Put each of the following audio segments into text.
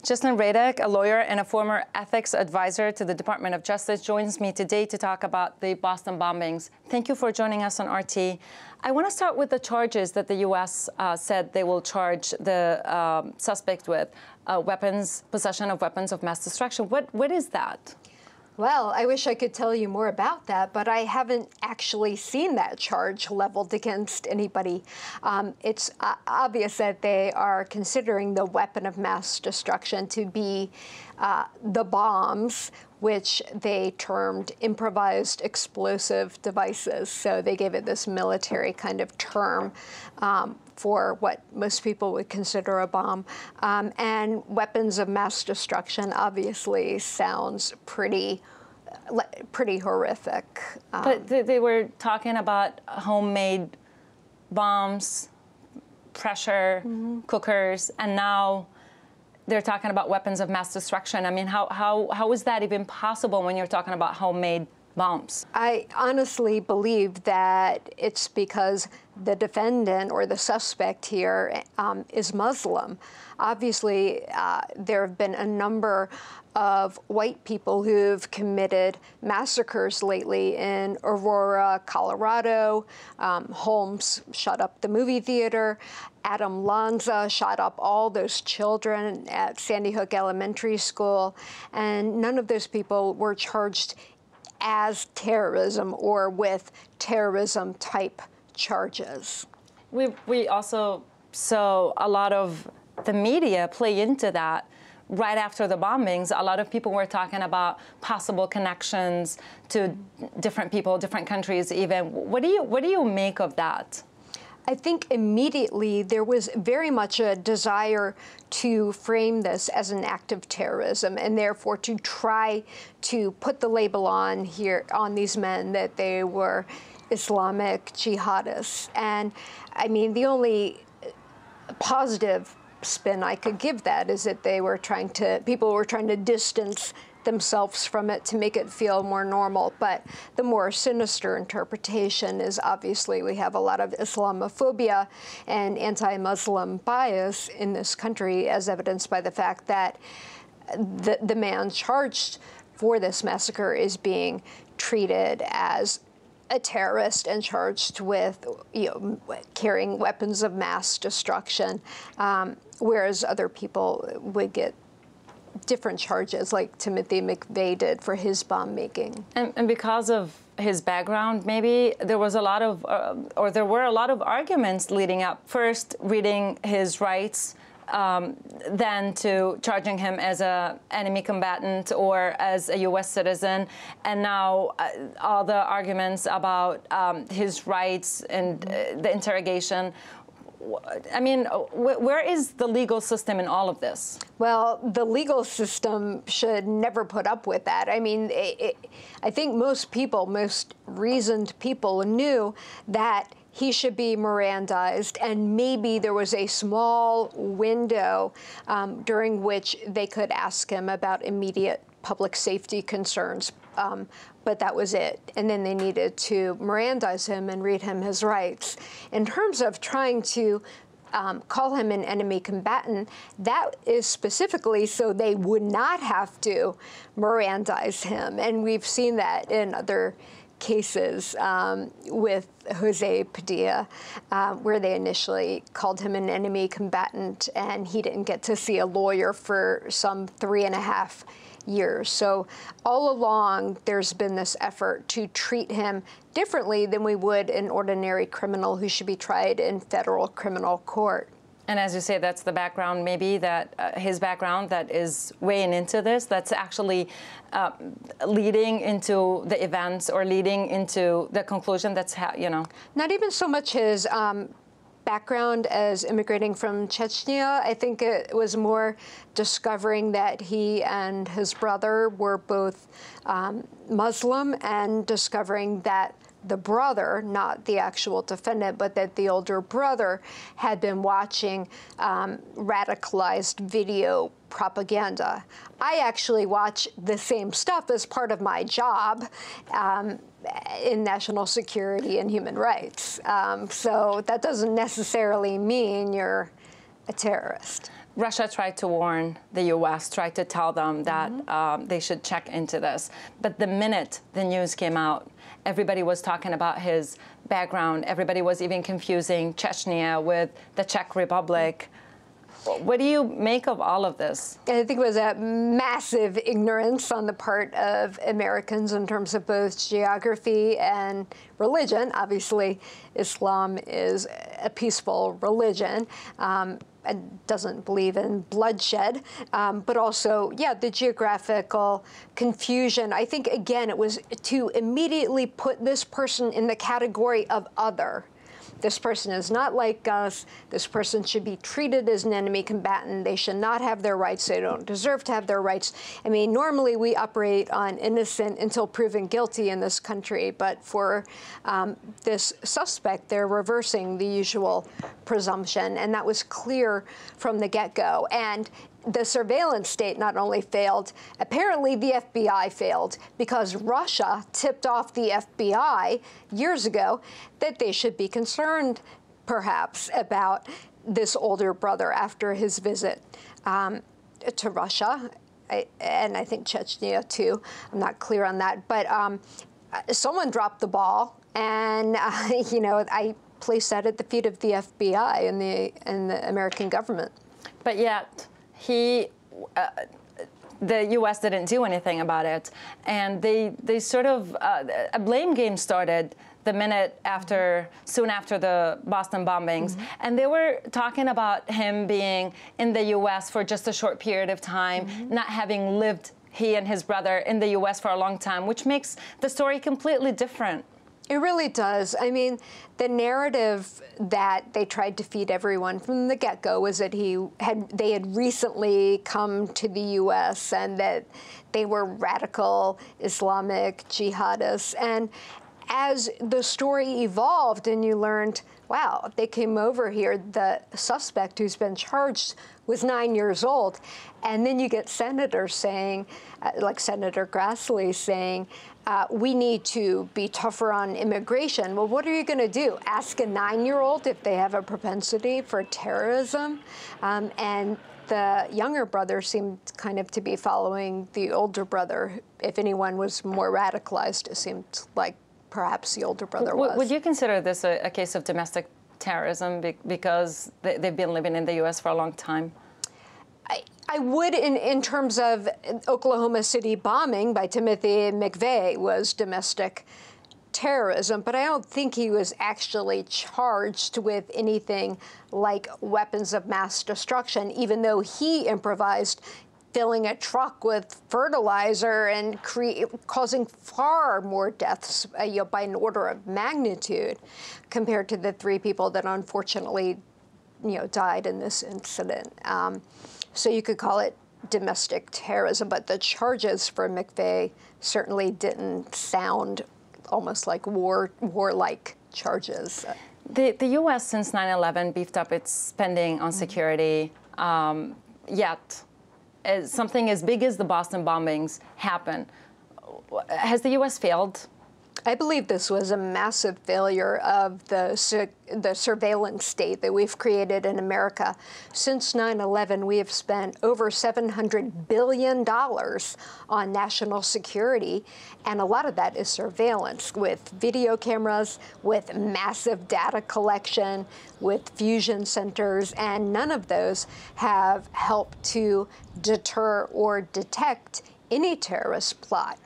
Ghislain Radek, a lawyer and a former ethics advisor to the Department of Justice, joins me today to talk about the Boston bombings. Thank you for joining us on RT. I want to start with the charges that the U.S. Said they will charge the suspect with, possession of weapons of mass destruction. What is that? Well, I wish I could tell you more about that, but I haven't actually seen that charge leveled against anybody. It's obvious that they are considering the weapon of mass destruction to be the bombs, which they termed improvised explosive devices. So they gave it this military kind of term for what most people would consider a bomb. And weapons of mass destruction obviously sounds pretty horrific. But they were talking about homemade bombs, pressure cookers, and now they're talking about weapons of mass destruction. I mean, how is that even possible when you're talking about homemade bombs? I honestly believe that it's because the defendant or the suspect here is Muslim. Obviously, there have been a number of white people who've committed massacres lately in Aurora, Colorado. Holmes shot up the movie theater. Adam Lanza shot up all those children at Sandy Hook Elementary School. And none of those people were charged as terrorism or with terrorism-type charges. We also saw a lot of the media play into that. Right after the bombings, a lot of people were talking about possible connections to different people, different countries even. What do you make of that? I think immediately there was very much a desire to frame this as an act of terrorism and therefore to try to put the label on these men that they were Islamic jihadists. And I mean, the only positive spin I could give that is that people were trying to distance themselves from it to make it feel more normal. But the more sinister interpretation is obviously we have a lot of Islamophobia and anti-Muslim bias in this country, as evidenced by the fact that the man charged for this massacre is being treated as a terrorist and charged with carrying weapons of mass destruction, whereas other people would get different charges, like Timothy McVeigh did for his bomb making. And because of his background, maybe there was a lot of, there were a lot of arguments leading up. First, reading his rights, then to charging him as an enemy combatant or as a U.S. citizen, and now all the arguments about his rights and the interrogation. I mean, where is the legal system in all of this? Well, the legal system should never put up with that. I mean, I think most reasoned people knew that he should be Mirandized, and maybe there was a small window during which they could ask him about immediate public safety concerns. But that was it. And then they needed to Mirandize him and read him his rights. In terms of trying to call him an enemy combatant, that is specifically so they would not have to Mirandize him. And we've seen that in other cases with Jose Padilla, where they initially called him an enemy combatant, and he didn't get to see a lawyer for some 3.5 years. So all along, there's been this effort to treat him differently than we would an ordinary criminal who should be tried in federal criminal court. And as you say, that's the background, maybe, that his background that is weighing into this, that's actually leading into the events or leading into the conclusion that's, Not even so much his background as immigrating from Chechnya. I think it was more discovering that he and his brother were both Muslim, and discovering that the brother, not the actual defendant, but that the older brother had been watching radicalized video propaganda. I actually watch the same stuff as part of my job in national security and human rights. So that doesn't necessarily mean you're a terrorist. Russia tried to warn the U.S., tried to tell them that they should check into this. But the minute the news came out, everybody was talking about his background. Everybody was even confusing Chechnya with the Czech Republic. What do you make of all of this? I think it was a massive ignorance on the part of Americans in terms of both geography and religion. Obviously, Islam is a peaceful religion. And doesn't believe in bloodshed, but also, yeah, the geographical confusion. I think, again, it was to immediately put this person in the category of other. This person is not like us. This person should be treated as an enemy combatant. They should not have their rights. They don't deserve to have their rights. I mean, normally we operate on innocent until proven guilty in this country, but for this suspect, they're reversing the usual presumption, and that was clear from the get-go. And the surveillance state not only failed, apparently the FBI failed, because Russia tipped off the FBI years ago that they should be concerned, perhaps, about this older brother after his visit to Russia, and I think Chechnya, too. I'm not clear on that. But someone dropped the ball, and, you know, I place that at the feet of the FBI and the American government. But yet, the U.S. didn't do anything about it, and they sort of a blame game started the minute after, soon after the Boston bombings, and they were talking about him being in the U.S. for just a short period of time, not having lived, he and his brother, in the U.S. for a long time, which makes the story completely different. It really does. I mean, the narrative that they tried to feed everyone from the get-go was that they had recently come to the U.S. and that they were radical Islamic jihadists. And as the story evolved and you learned, wow, they came over here, the suspect who's been charged was 9 years old. And then you get senators saying, like Senator Grassley saying, we need to be tougher on immigration. Well, what are you going to do? Ask a 9-year-old if they have a propensity for terrorism? And the younger brother seemed kind of to be following the older brother. If anyone was more radicalized, it seemed like perhaps the older brother was. Would you consider this a case of domestic terrorism because they've been living in the U.S. for a long time? I would, in terms of Oklahoma City bombing by Timothy McVeigh was domestic terrorism, but I don't think he was actually charged with anything like weapons of mass destruction, even though he improvised filling a truck with fertilizer and causing far more deaths by an order of magnitude compared to the 3 people that unfortunately died in this incident. So you could call it domestic terrorism, but the charges for McVeigh certainly didn't sound almost like warlike charges. The U.S. since 9/11 beefed up its spending on security, yet something as big as the Boston bombings happened. Has the U.S. failed? I believe this was a massive failure of the surveillance state that we've created in America. Since 9/11, we have spent over $700 billion on national security, and a lot of that is surveillance with video cameras, with massive data collection, with fusion centers, and none of those have helped to deter or detect any terrorist plot.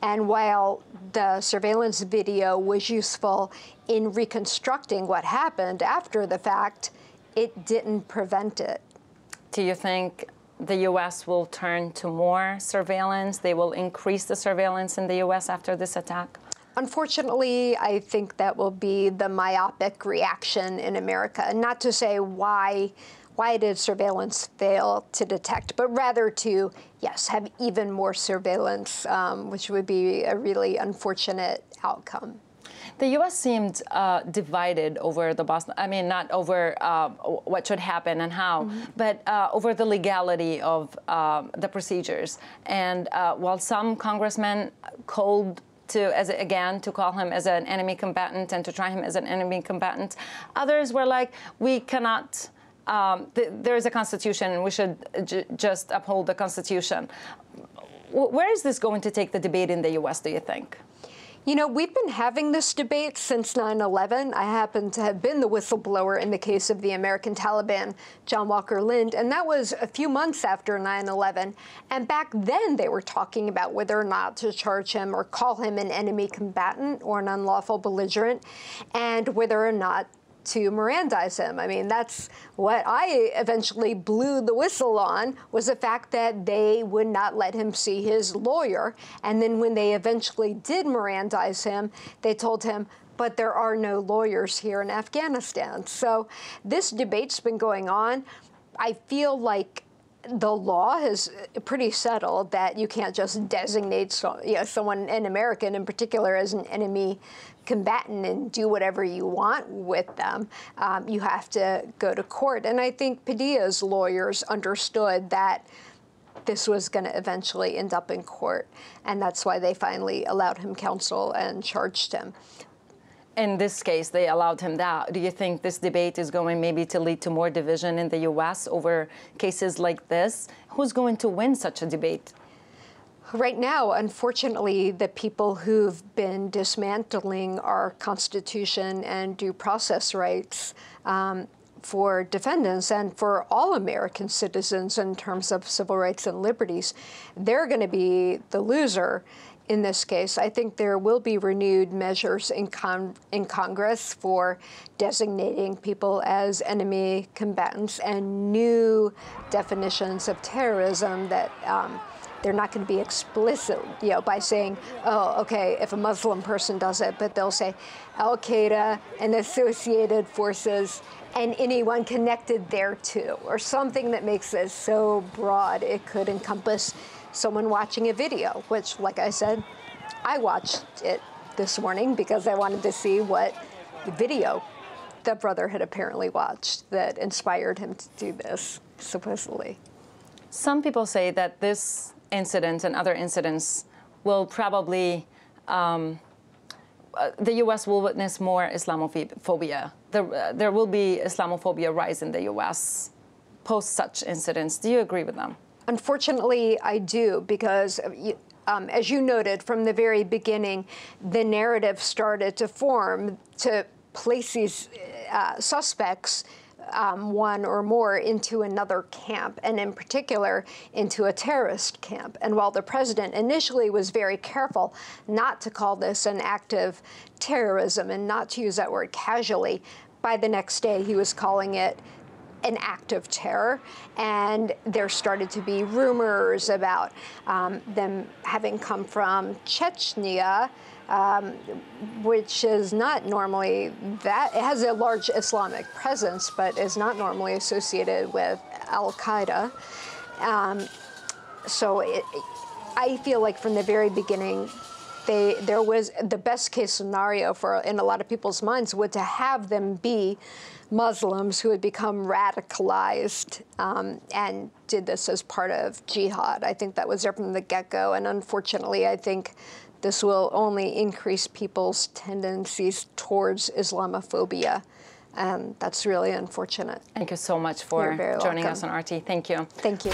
And while the surveillance video was useful in reconstructing what happened after the fact, it didn't prevent it. Do you think the U.S. will turn to more surveillance? They will increase the surveillance in the U.S. after this attack? Unfortunately, I think that will be the myopic reaction in America. Not to say why did surveillance fail to detect, but rather to, yes, have even more surveillance, which would be a really unfortunate outcome. The U.S. seemed divided over the Boston, not over what should happen and how, but over the legality of the procedures. And while some congressmen called to call him as an enemy combatant and to try him as an enemy combatant, others were like, we cannot there is a constitution, and we should just uphold the constitution. Where is this going to take the debate in the U.S., do you think? You know, we've been having this debate since 9/11. I happen to have been the whistleblower in the case of the American Taliban, John Walker Lindh, and that was a few months after 9/11. And back then they were talking about whether or not to charge him or call him an enemy combatant or an unlawful belligerent, and whether or not to Mirandize him. I mean, that's what I eventually blew the whistle on, was the fact that they would not let him see his lawyer. And then when they eventually did Mirandize him, they told him, but there are no lawyers here in Afghanistan. So this debate's been going on. I feel like the law is pretty settled that you can't just designate someone, an American in particular, as an enemy combatant and do whatever you want with them. You have to go to court. And I think Padilla's lawyers understood that this was going to eventually end up in court. And that's why they finally allowed him counsel and charged him. In this case, they allowed him that. Do you think this debate is going maybe to lead to more division in the U.S. over cases like this? Who's going to win such a debate? Right now, unfortunately, the people who've been dismantling our Constitution and due process rights for defendants and for all American citizens in terms of civil rights and liberties, they're going to be the loser in this case. I think there will be renewed measures in Congress for designating people as enemy combatants and new definitions of terrorism that they're not going to be explicit, by saying, oh, okay, if a Muslim person does it, but they'll say Al-Qaeda and associated forces and anyone connected thereto, or something that makes it so broad it could encompass someone watching a video, which, like I said, I watched it this morning because I wanted to see what video the brother had apparently watched that inspired him to do this, supposedly. Some people say that this incident and other incidents will probably, the U.S. will witness more Islamophobia. There will be Islamophobia rise in the U.S. post such incidents. Do you agree with them? Unfortunately, I do, because as you noted from the very beginning, the narrative started to form to place these suspects, one or more, into another camp, and in particular into a terrorist camp. And while the president initially was very careful not to call this an act of terrorism and not to use that word casually, by the next day he was calling it an act of terror. And there started to be rumors about them having come from Chechnya, which is not normally that. It has a large Islamic presence, but is not normally associated with Al-Qaeda. I feel like from the very beginning, there was the best case scenario in a lot of people's minds would to have them be Muslims who had become radicalized and did this as part of jihad. I think that was there from the get-go, and unfortunately, I think this will only increase people's tendencies towards Islamophobia, and that's really unfortunate. Thank you so much for joining us on RT. Thank you. Thank you.